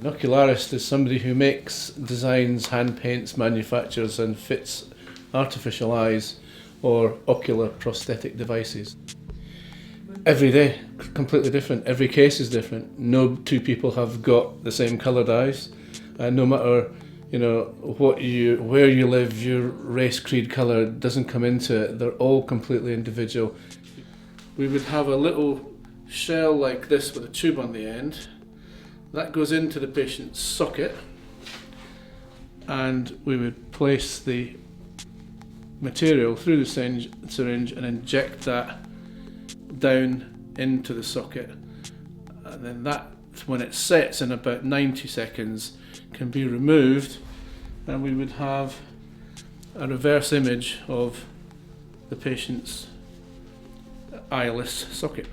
An ocularist is somebody who makes, designs, hand paints, manufactures and fits artificial eyes or ocular prosthetic devices. Every day, completely different. Every case is different. No two people have got the same coloured eyes. No matter where you live, your race, creed, colour doesn't come into it. They're all completely individual. We would have a little shell like this with a tube on the end. That goes into the patient's socket, and we would place the material through the syringe and inject that down into the socket. And then that, when it sets in about 90 seconds, can be removed, and we would have a reverse image of the patient's eyeless socket.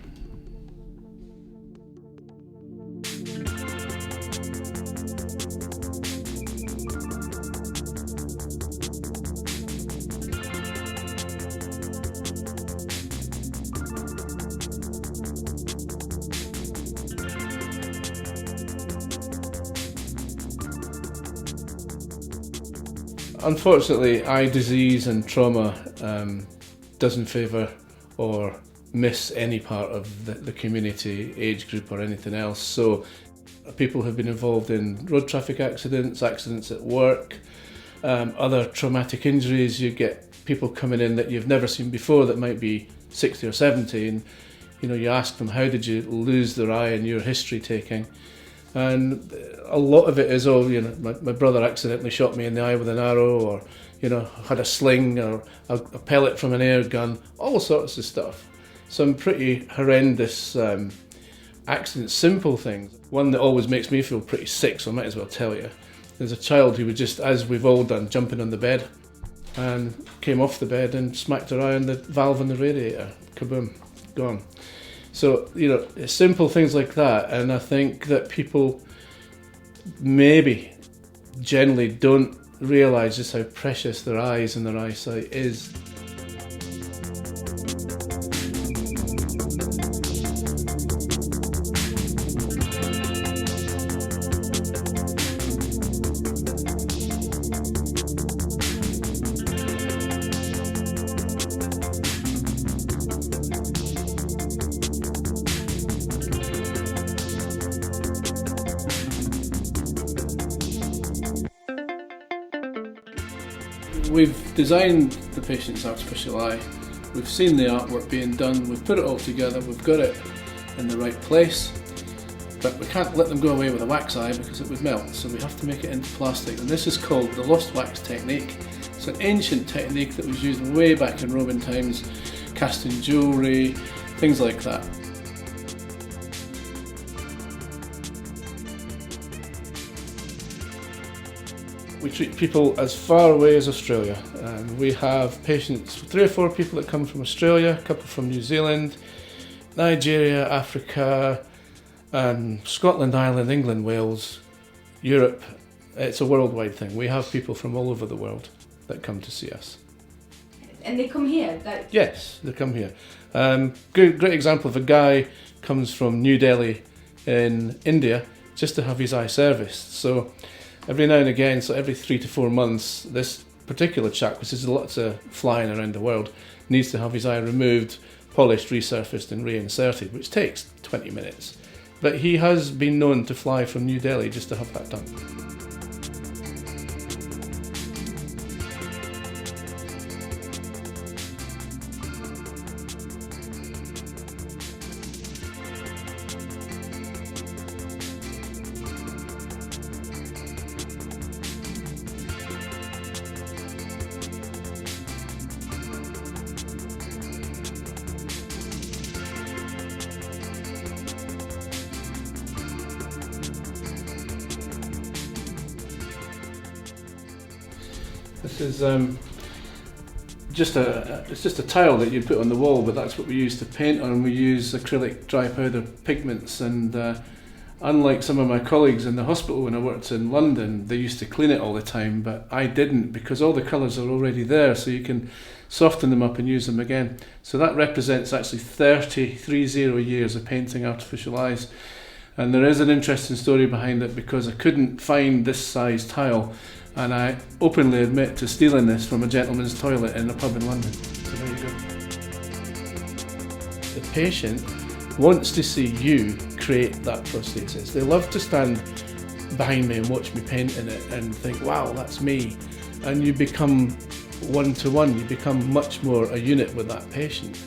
Unfortunately, eye disease and trauma doesn't favour or miss any part of the community, age group or anything else. So people have been involved in road traffic accidents, accidents at work, other traumatic injuries. You get people coming in that you've never seen before that might be 60 or 70, and you ask them, how did you lose their eye in your history taking? And a lot of it is, my brother accidentally shot me in the eye with an arrow, or had a sling or a pellet from an air gun, all sorts of stuff. Some pretty horrendous accidents, simple things. One that always makes me feel pretty sick, so I might as well tell you. There's a child who was just, as we've all done, jumping on the bed and came off the bed and smacked her eye on the valve on the radiator. Kaboom, gone. So, simple things like that, and I think that people maybe generally don't realise just how precious their eyes and their eyesight is. We've designed the patient's artificial eye, we've seen the artwork being done, we've put it all together, we've got it in the right place, but we can't let them go away with a wax eye because it would melt, so we have to make it into plastic, and this is called the lost wax technique. It's an ancient technique that was used way back in Roman times, casting jewellery, things like that. We treat people as far away as Australia. We have patients, 3 or 4 people that come from Australia, a couple from New Zealand, Nigeria, Africa, Scotland, Ireland, England, Wales, Europe. It's a worldwide thing. We have people from all over the world that come to see us. And they come here? Yes, they come here. Great example of a guy comes from New Delhi in India just to have his eye serviced. So every now and again, so every 3 to 4 months, this particular chap, which is lots of flying around the world, needs to have his eye removed, polished, resurfaced and reinserted, which takes 20 minutes. But he has been known to fly from New Delhi just to have that done. This is it's just a tile that you put on the wall, but that's what we use to paint on. We use acrylic dry powder pigments, and unlike some of my colleagues in the hospital when I worked in London, they used to clean it all the time, but I didn't, because all the colours are already there, so you can soften them up and use them again. So that represents actually 30 years of painting artificial eyes. And there is an interesting story behind it because I couldn't find this size tile, and I openly admit to stealing this from a gentleman's toilet in a pub in London. So there you go. The patient wants to see you create that prosthesis. They love to stand behind me and watch me painting it and think, wow, that's me. And you become one-to-one, you become much more a unit with that patient.